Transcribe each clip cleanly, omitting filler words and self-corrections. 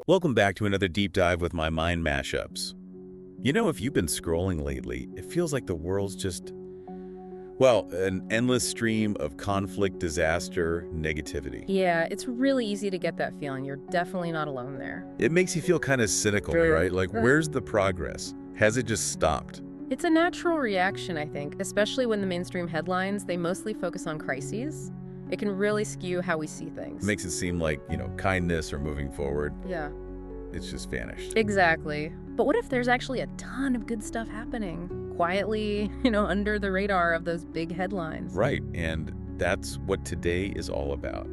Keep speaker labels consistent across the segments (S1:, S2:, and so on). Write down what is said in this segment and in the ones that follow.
S1: Welcome back to another deep dive with my mind mashups. You know, if you've been scrolling lately, it feels like the world's just, well, an endless stream of conflict, disaster, negativity.
S2: Yeah, it's really easy to get that feeling. You're definitely not alone there.
S1: It makes you feel kind of cynical, right? Like, where's the progress? Has it just stopped?
S2: It's a natural reaction, I think, especially when the mainstream headlines, they mostly focus on crises. It can really skew how we see things.
S1: It makes it seem like, kindness or moving forward,
S2: Yeah,
S1: it's just vanished.
S2: exactly. But what if there's actually a ton of good stuff happening? Quietly, under the radar of those big headlines.
S1: Right, and that's what today is all about.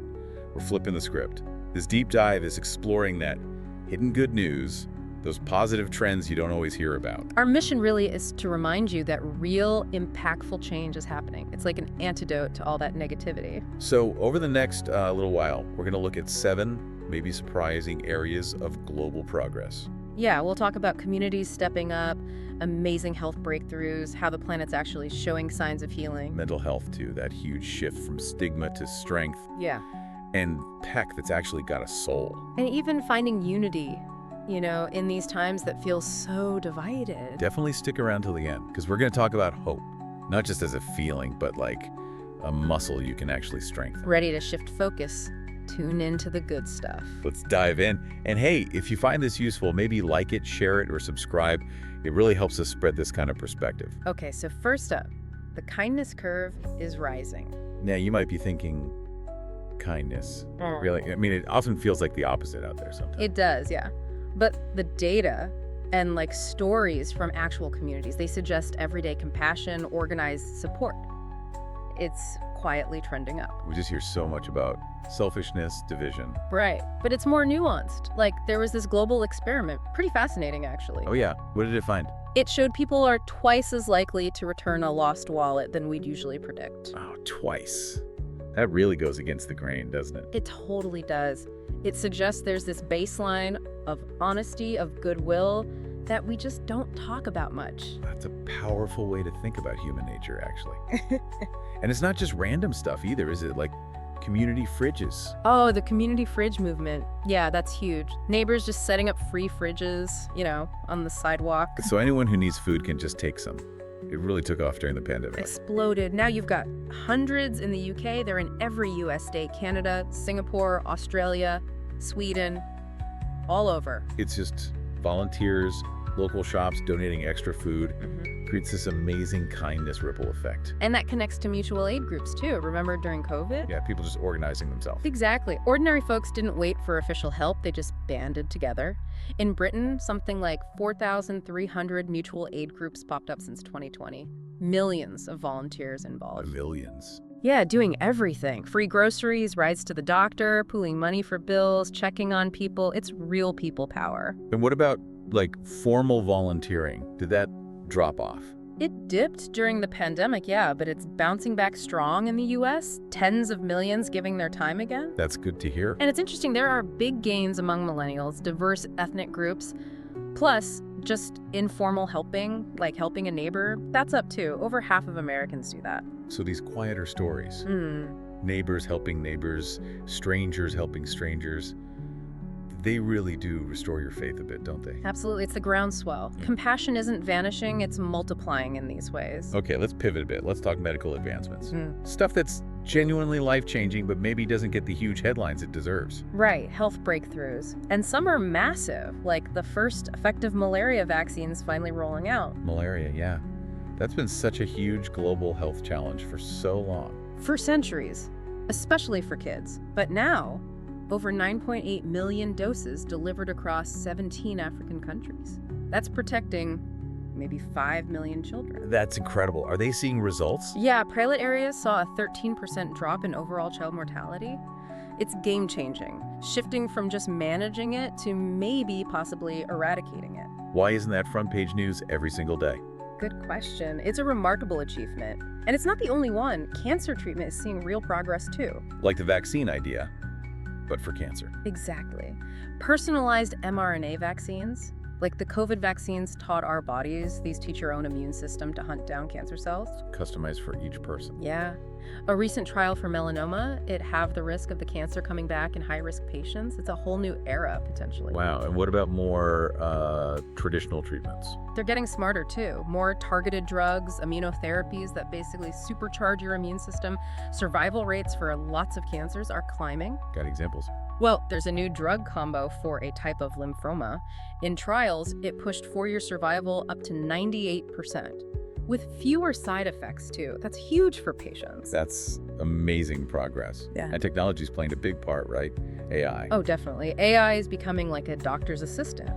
S1: We're flipping the script. This deep dive is exploring that hidden good news, those positive trends you don't always hear about.
S2: Our mission really is to remind you that real, impactful change is happening. It's like an antidote to all that negativity.
S1: So over the next little while, we're going to look at 7 maybe surprising areas of global progress.
S2: Yeah, we'll talk about communities stepping up, amazing health breakthroughs, how the planet's actually showing signs of healing.
S1: Mental health, too, that huge shift from stigma to strength,
S2: Yeah.
S1: and tech that's actually got a soul.
S2: And even finding unity, in these times that feel so divided.
S1: Definitely stick around till the end, because we're going to talk about hope, not just as a feeling, but like a muscle you can actually strengthen.
S2: Ready to shift focus. Tune into the good stuff.
S1: Let's dive in. And hey, if you find this useful, maybe like it, share it, or subscribe. It really helps us spread this kind of perspective.
S2: Okay, so first up, the kindness curve is rising.
S1: Now, you might be thinking, kindness. Really? I mean, it often feels like the opposite out there sometimes.
S2: It does, yeah. But the data and stories from actual communities, they suggest everyday compassion, organized support. It's quietly trending up.
S1: We just hear so much about selfishness, division.
S2: Right. But it's more nuanced. There was this global experiment, pretty fascinating actually.
S1: Oh yeah, what did it find?
S2: It showed people are twice as likely to return a lost wallet than we'd usually predict.
S1: Oh, twice. That really goes against the grain, doesn't it?
S2: It totally does. It suggests there's this baseline of honesty, of goodwill, that we just don't talk about much.
S1: That's a powerful way to think about human nature, actually. And it's not just random stuff either, is it? Like community fridges.
S2: Oh, the community fridge movement. Yeah, that's huge. Neighbors just setting up free fridges, on the sidewalk.
S1: So anyone who needs food can just take some. It really took off during the pandemic.
S2: Exploded. Now you've got hundreds in the UK. They're in every US state, Canada, Singapore, Australia, Sweden, all over.
S1: It's just volunteers, local shops donating extra food. Creates this amazing kindness ripple effect.
S2: And that connects to mutual aid groups too. Remember during COVID?
S1: Yeah, people just organizing themselves.
S2: Exactly. Ordinary folks didn't wait for official help. They just banded together. In Britain, something like 4,300 mutual aid groups popped up since 2020. Millions of volunteers involved.
S1: Millions.
S2: Yeah, doing everything. Free groceries, rides to the doctor, pooling money for bills, checking on people. It's real people power.
S1: And what about formal volunteering? Did that drop off?
S2: It dipped during the pandemic, yeah, but it's bouncing back strong in the US. Tens of millions giving their time again.
S1: That's good to hear.
S2: And it's interesting, there are big gains among millennials, diverse ethnic groups, plus just informal helping, like helping a neighbor, that's up too. Over half of Americans do that.
S1: So these quieter stories, neighbors helping neighbors, strangers helping strangers, they really do restore your faith a bit, don't they?
S2: Absolutely, it's the groundswell. Compassion isn't vanishing, it's multiplying in these ways.
S1: Okay, let's pivot a bit. Let's talk medical advancements. Stuff that's genuinely life-changing, but maybe doesn't get the huge headlines it deserves.
S2: Right, health breakthroughs. And some are massive, like the first effective malaria vaccines finally rolling out.
S1: Malaria, yeah. That's been such a huge global health challenge for so long.
S2: For centuries, especially for kids. But now, over 9.8 million doses delivered across 17 African countries. That's protecting maybe 5 million children.
S1: That's incredible. Are they seeing results?
S2: Yeah, pilot areas saw a 13% drop in overall child mortality. It's game-changing, shifting from just managing it to maybe possibly eradicating it.
S1: Why isn't that front page news every single day?
S2: Good question. It's a remarkable achievement. And it's not the only one. Cancer treatment is seeing real progress too.
S1: Like the vaccine idea, but for cancer.
S2: Exactly. Personalized mRNA vaccines, Like the COVID vaccines taught our bodies, these teach your own immune system to hunt down cancer cells.
S1: Customized for each person.
S2: Yeah. A recent trial for melanoma, it halved the risk of the cancer coming back in high-risk patients. It's a whole new era, potentially.
S1: Wow, and what about more traditional treatments?
S2: They're getting smarter, too. More targeted drugs, immunotherapies that basically supercharge your immune system. Survival rates for lots of cancers are climbing.
S1: Got examples?
S2: Well, there's a new drug combo for a type of lymphoma. In trials, it pushed 4-year survival up to 98%. With fewer side effects, too. That's huge for patients.
S1: That's amazing progress.
S2: Yeah.
S1: And technology's playing a big part, right? AI.
S2: Oh, definitely. AI is becoming like a doctor's assistant.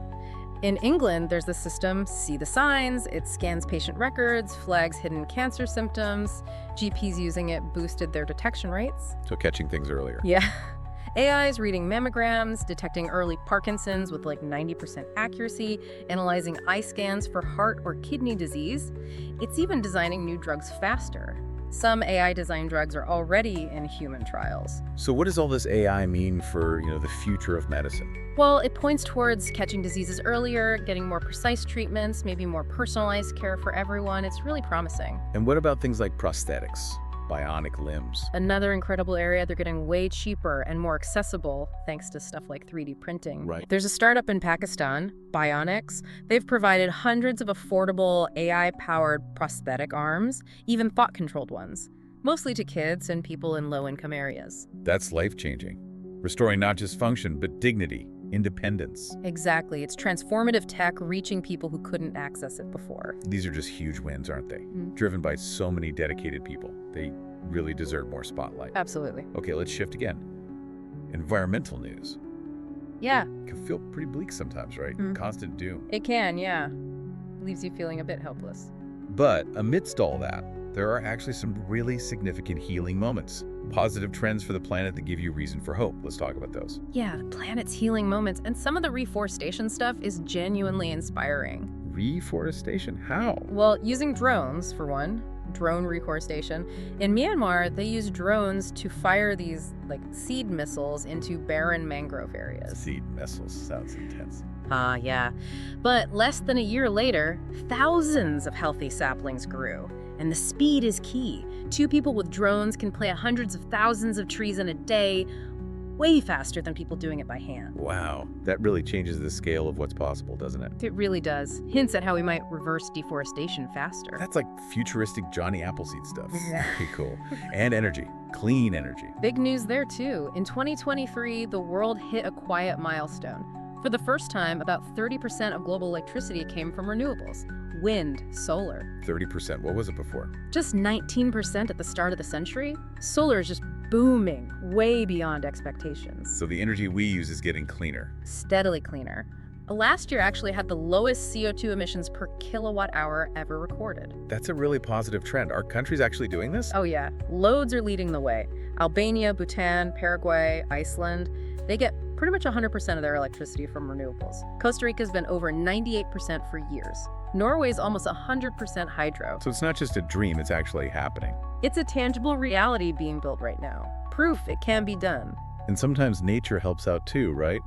S2: In England, there's the system See the Signs. It scans patient records, flags hidden cancer symptoms. GPs using it boosted their detection rates.
S1: So catching things earlier.
S2: Yeah. AI is reading mammograms, detecting early Parkinson's with like 90% accuracy, analyzing eye scans for heart or kidney disease. It's even designing new drugs faster. Some AI-designed drugs are already in human trials.
S1: So what does all this AI mean for, the future of medicine?
S2: Well, it points towards catching diseases earlier, getting more precise treatments, maybe more personalized care for everyone. It's really promising.
S1: And what about things like prosthetics? Bionic limbs.
S2: Another incredible area, they're getting way cheaper and more accessible thanks to stuff like 3D printing.
S1: Right.
S2: There's a startup in Pakistan, Bionics. They've provided hundreds of affordable AI-powered prosthetic arms, even thought-controlled ones, mostly to kids and people in low-income areas.
S1: That's life-changing. Restoring not just function, but dignity, independence.
S2: Exactly. It's transformative tech reaching people who couldn't access it before.
S1: These are just huge wins, aren't they? Driven by so many dedicated people. They really deserve more spotlight.
S2: Absolutely.
S1: Okay, let's shift again. Environmental news.
S2: Yeah,
S1: It can feel pretty bleak sometimes, right? Constant doom.
S2: it can, yeah. Leaves you feeling a bit helpless.
S1: But amidst all that, there are actually some really significant healing moments. Positive trends for the planet that give you reason for hope. Let's talk about those.
S2: Yeah, the planet's healing moments, and some of the reforestation stuff is genuinely inspiring.
S1: Reforestation? How?
S2: Well, using drones, for one, drone reforestation. In Myanmar, they use drones to fire these, seed missiles into barren mangrove areas.
S1: Seed missiles sounds intense.
S2: Yeah. But less than a year later, thousands of healthy saplings grew. And the speed is key. 2 people with drones can plant hundreds of thousands of trees in a day, way faster than people doing it by hand.
S1: Wow, that really changes the scale of what's possible, doesn't it?
S2: It really does. Hints at how we might reverse deforestation faster.
S1: That's like futuristic Johnny Appleseed stuff.
S2: Yeah.
S1: Very cool. And energy. Clean energy.
S2: Big news there, too. In 2023, the world hit a quiet milestone. For the first time, about 30% of global electricity came from renewables. Wind, solar.
S1: 30%. What was it before?
S2: Just 19% at the start of the century? Solar is just booming, way beyond expectations.
S1: So the energy we use is getting cleaner.
S2: Steadily cleaner. Last year actually had the lowest CO2 emissions per kilowatt hour ever recorded.
S1: That's a really positive trend. Are countries actually doing this?
S2: Oh yeah, loads are leading the way. Albania, Bhutan, Paraguay, Iceland, they get pretty much 100% of their electricity from renewables. Costa Rica's been over 98% for years. Norway's almost 100% hydro.
S1: So it's not just a dream, it's actually happening.
S2: It's a tangible reality being built right now. Proof it can be done.
S1: And sometimes nature helps out too, right?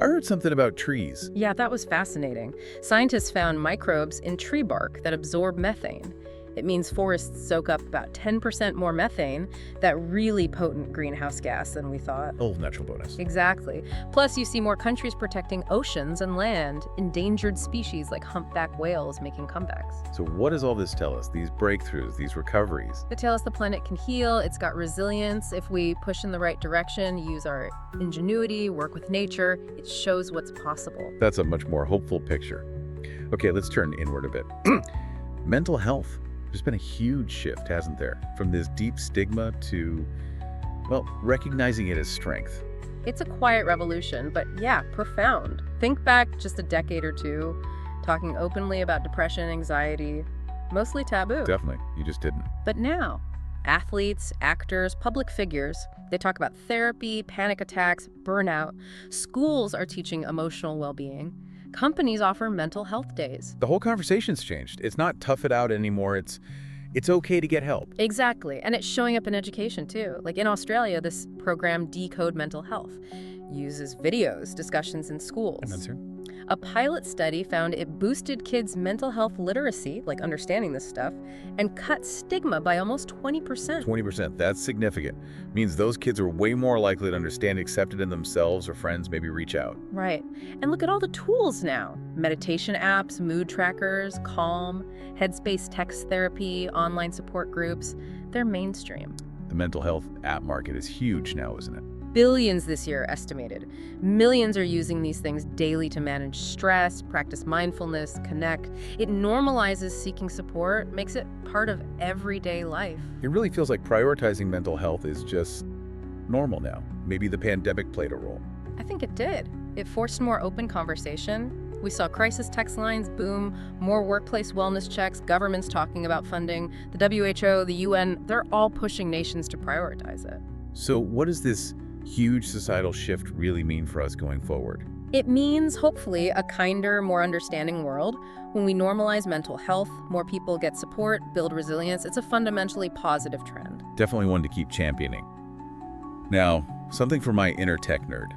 S1: I heard something about trees.
S2: Yeah, that was fascinating. Scientists found microbes in tree bark that absorb methane. It means forests soak up about 10% more methane, that really potent greenhouse gas than we thought.
S1: Oh, natural bonus.
S2: Exactly. Plus, you see more countries protecting oceans and land, endangered species like humpback whales making comebacks.
S1: So what does all this tell us? These breakthroughs, these recoveries?
S2: They tell us the planet can heal, it's got resilience. If we push in the right direction, use our ingenuity, work with nature, it shows what's possible.
S1: That's a much more hopeful picture. Okay, let's turn inward a bit. Mental health. There's been a huge shift, hasn't there? From this deep stigma to, recognizing it as strength.
S2: It's a quiet revolution, but yeah, profound. Think back just a decade or two, talking openly about depression, anxiety, mostly taboo.
S1: Definitely, you just didn't.
S2: But now, athletes, actors, public figures, they talk about therapy, panic attacks, burnout. Schools are teaching emotional well-being. Companies offer mental health days.
S1: The whole conversation's changed. It's not tough it out anymore. It's okay to get help.
S2: Exactly. And it's showing up in education too. Like in Australia, this program Decode Mental Health uses videos, discussions in schools.
S1: And that's here.
S2: A pilot study found it boosted kids' mental health literacy, like understanding this stuff, and cut stigma by almost 20%.
S1: 20%, that's significant. Means those kids are way more likely to understand, accept it in themselves, or friends maybe reach out.
S2: Right. And look at all the tools now. Meditation apps, mood trackers, Calm, Headspace text therapy, online support groups. They're mainstream.
S1: The mental health app market is huge now, isn't it?
S2: Billions this year estimated. Millions are using these things daily to manage stress, practice mindfulness, connect. It normalizes seeking support, makes it part of everyday life.
S1: It really feels like prioritizing mental health is just normal now. Maybe the pandemic played a role.
S2: I think it did. It forced more open conversation. We saw crisis text lines boom, more workplace wellness checks, governments talking about funding, the WHO, the UN, they're all pushing nations to prioritize it.
S1: So what does this huge societal shift really mean for us going forward?
S2: It means, hopefully, a kinder, more understanding world. When we normalize mental health, more people get support, build resilience. It's a fundamentally positive trend.
S1: Definitely one to keep championing. Now, something for my inner tech nerd.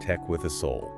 S1: Tech with a soul.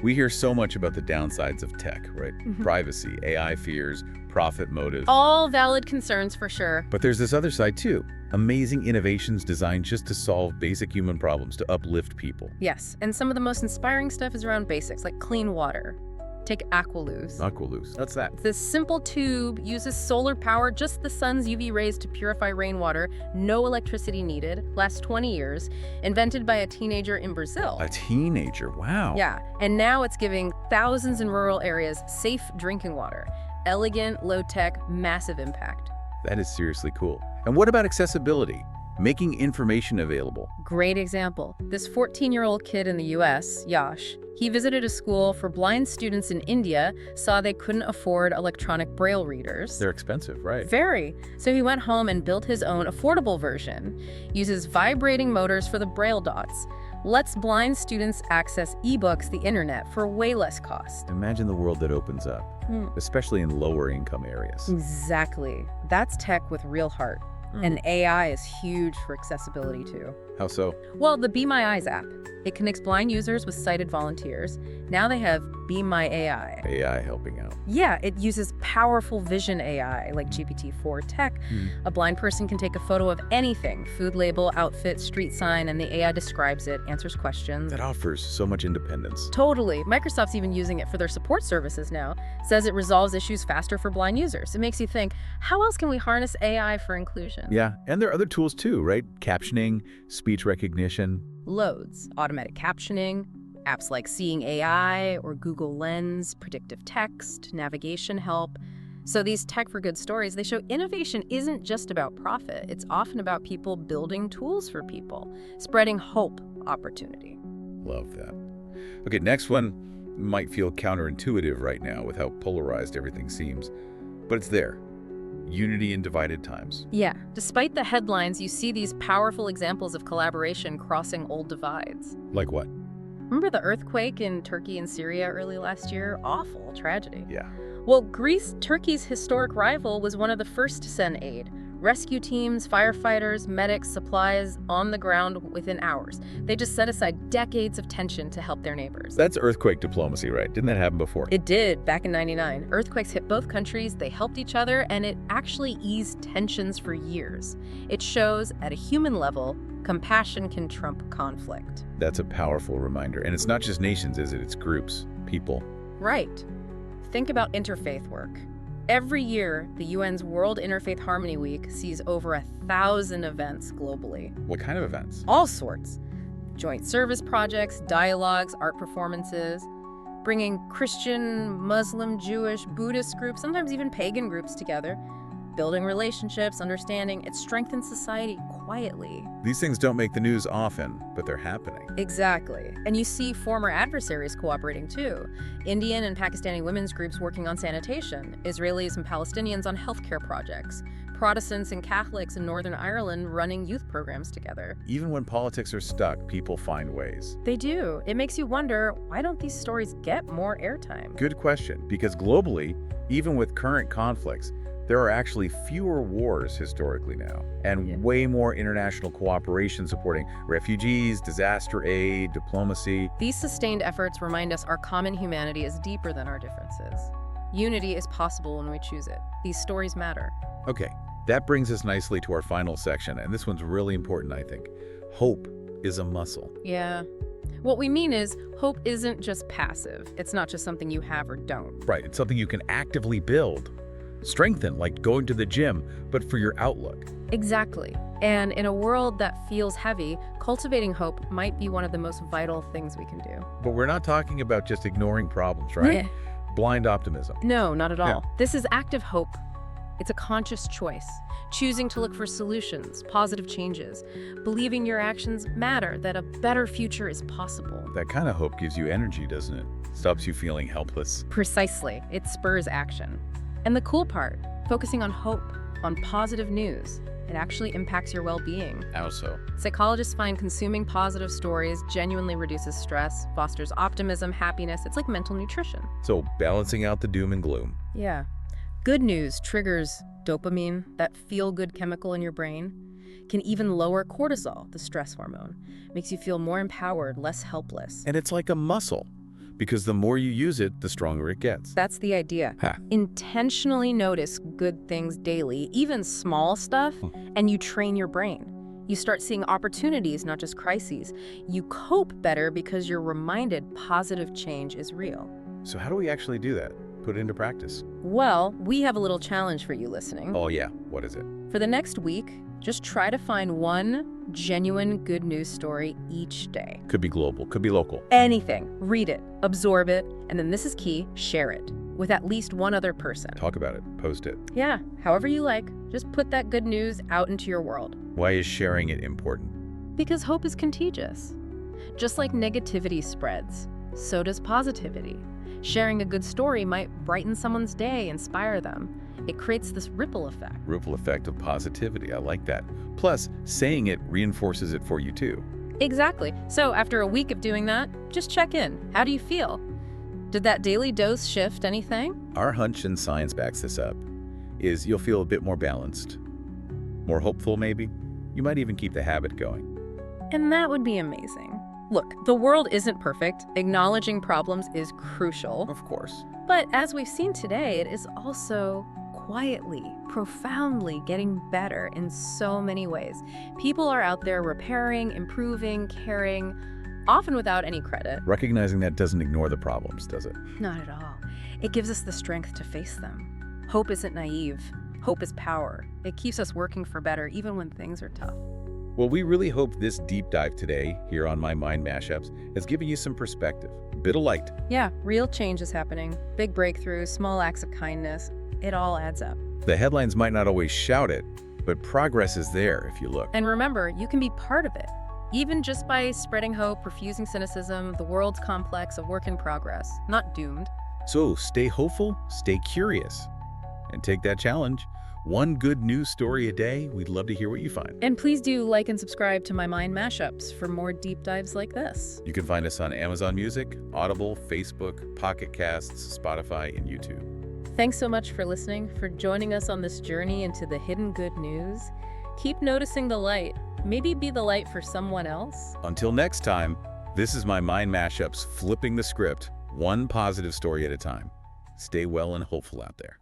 S1: We hear so much about the downsides of tech, right? Privacy, AI fears, profit motive.
S2: All valid concerns for sure.
S1: But there's this other side too. Amazing innovations designed just to solve basic human problems, to uplift people.
S2: Yes, and some of the most inspiring stuff is around basics, like clean water. Take Aqualuz.
S1: Aqualuz. What's that?
S2: This simple tube uses solar power, just the sun's UV rays to purify rainwater, no electricity needed, lasts 20 years, invented by a teenager in Brazil.
S1: A teenager, wow.
S2: Yeah, and now it's giving thousands in rural areas safe drinking water. Elegant, low-tech, massive impact.
S1: That is seriously cool. And what about accessibility? Making information available.
S2: Great example. This 14-year-old kid in the US, Yash, he visited a school for blind students in India, saw they couldn't afford electronic braille readers.
S1: They're expensive, right?
S2: Very. So he went home and built his own affordable version. Uses vibrating motors for the braille dots. Lets blind students access ebooks, the internet, for way less cost.
S1: Imagine the world that opens up, especially in lower income areas.
S2: Exactly. That's tech with real heart. And AI is huge for accessibility too.
S1: How so?
S2: Well, the Be My Eyes app. It connects blind users with sighted volunteers. Now they have Be My AI.
S1: AI helping out.
S2: Yeah, it uses powerful vision AI like GPT-4 tech. A blind person can take a photo of anything, food label, outfit, street sign, and the AI describes it, answers questions.
S1: That offers so much independence.
S2: Totally. Microsoft's even using it for their support services now. Says it resolves issues faster for blind users. It makes you think, how else can we harness AI for inclusion?
S1: Yeah, and there are other tools too, right? Captioning, speech recognition.
S2: Loads. Automatic captioning, apps like Seeing AI or Google Lens, predictive text, navigation help. So these tech for good stories, they show innovation isn't just about profit. It's often about people building tools for people, spreading hope, opportunity.
S1: Love that. Okay, next one might feel counterintuitive right now with how polarized everything seems, but it's there. Unity in divided times.
S2: Yeah, despite the headlines, you see these powerful examples of collaboration crossing old divides.
S1: Like what?
S2: Remember the earthquake in Turkey and Syria early last year? Awful tragedy.
S1: Yeah.
S2: Well, Greece, Turkey's historic rival, was one of the first to send aid. Rescue teams, firefighters, medics, supplies on the ground within hours. They just set aside decades of tension to help their neighbors.
S1: That's earthquake diplomacy, right? Didn't that happen before?
S2: It did, back in '99. Earthquakes hit both countries, they helped each other, and it actually eased tensions for years. It shows, at a human level, compassion can trump conflict.
S1: That's a powerful reminder. And it's not just nations, is it? It's groups, people.
S2: Right. Think about interfaith work. Every year, the UN's World Interfaith Harmony Week sees over 1,000 events globally.
S1: What kind of events?
S2: All sorts. Joint service projects, dialogues, art performances, bringing Christian, Muslim, Jewish, Buddhist groups, sometimes even pagan groups together, building relationships, understanding. It strengthens society quietly.
S1: These things don't make the news often, but they're happening.
S2: Exactly. And you see former adversaries cooperating too. Indian and Pakistani women's groups working on sanitation, Israelis and Palestinians on healthcare projects, Protestants and Catholics in Northern Ireland running youth programs together.
S1: Even when politics are stuck, people find ways.
S2: They do. It makes you wonder, why don't these stories get more airtime?
S1: Good question, because globally, even with current conflicts, there are actually fewer wars historically now, and
S2: Yeah.
S1: way more international cooperation supporting refugees, disaster aid, diplomacy.
S2: These sustained efforts remind us our common humanity is deeper than our differences. Unity is possible when we choose it. These stories matter.
S1: Okay, that brings us nicely to our final section, and this one's really important, I think. Hope is a muscle.
S2: Yeah. What we mean is, hope isn't just passive. It's not just something you have or don't.
S1: Right, it's something you can actively build, strengthen, like going to the gym, but for your outlook.
S2: Exactly. And in a world that feels heavy, cultivating hope might be one of the most vital things we can do.
S1: But we're not talking about just ignoring problems, right?
S2: Eh.
S1: Blind optimism.
S2: No, not at all.
S1: Yeah.
S2: This is active hope. It's a conscious choice, choosing to look for solutions, positive changes, believing your actions matter, that a better future is possible.
S1: That kind of hope gives you energy, doesn't it? Stops you feeling helpless.
S2: Precisely. It spurs action. And the cool part, focusing on hope, on positive news, it actually impacts your well-being.
S1: How so?
S2: Psychologists find consuming positive stories genuinely reduces stress, fosters optimism, happiness. It's like mental nutrition.
S1: So balancing out the doom and gloom.
S2: Yeah. Good news triggers dopamine, that feel-good chemical in your brain, can even lower cortisol, the stress hormone. Makes you feel more empowered, less helpless.
S1: And it's like a muscle, because the more you use it, the stronger it gets.
S2: That's the idea.
S1: Ha.
S2: Intentionally notice good things daily, even small stuff, and you train your brain. You start seeing opportunities, not just crises. You cope better because you're reminded positive change is real.
S1: So how do we actually do that? Put it into practice?
S2: Well, we have a little challenge for you listening.
S1: Oh yeah, what is it?
S2: For the next week, just try to find one genuine good news story each day.
S1: Could be global, could be local.
S2: Anything. Read it, absorb it, and then this is key, share it with at least one other person.
S1: Talk about it, post it.
S2: Yeah, however you like, just put that good news out into your world.
S1: Why is sharing it important?
S2: Because hope is contagious. Just like negativity spreads, so does positivity. Sharing a good story might brighten someone's day, inspire them. It creates this ripple effect.
S1: Ripple effect of positivity, I like that. Plus, saying it reinforces it for you too.
S2: Exactly. So after a week of doing that, just check in. How do you feel? Did that daily dose shift anything?
S1: Our hunch, and science backs this up, is you'll feel a bit more balanced, more hopeful maybe. You might even keep the habit going.
S2: And that would be amazing. Look, the world isn't perfect. Acknowledging problems is crucial.
S1: Of course.
S2: But as we've seen today, it is also quietly, profoundly getting better in so many ways. People are out there repairing, improving, caring, often without any credit.
S1: Recognizing that doesn't ignore the problems, does it?
S2: Not at all. It gives us the strength to face them. Hope isn't naive. Hope is power. It keeps us working for better even when things are tough.
S1: Well, we really hope this deep dive today here on My Mind Mashups has given you some perspective, a bit of light.
S2: Yeah, real change is happening. Big breakthroughs, small acts of kindness. It all adds up.
S1: The headlines might not always shout it, but progress is there if you look.
S2: And remember, you can be part of it. Even just by spreading hope, refusing cynicism, the world's complex, a work in progress, not doomed.
S1: So stay hopeful, stay curious, and take that challenge. One good news story a day. We'd love to hear what you find.
S2: And please do like and subscribe to My Mind Mashups for more deep dives like this.
S1: You can find us on Amazon Music, Audible, Facebook, Pocket Casts, Spotify, and YouTube.
S2: Thanks so much for listening, for joining us on this journey into the hidden good news. Keep noticing the light. Maybe be the light for someone else.
S1: Until next time, this is My Mind Mashups, flipping the script, one positive story at a time. Stay well and hopeful out there.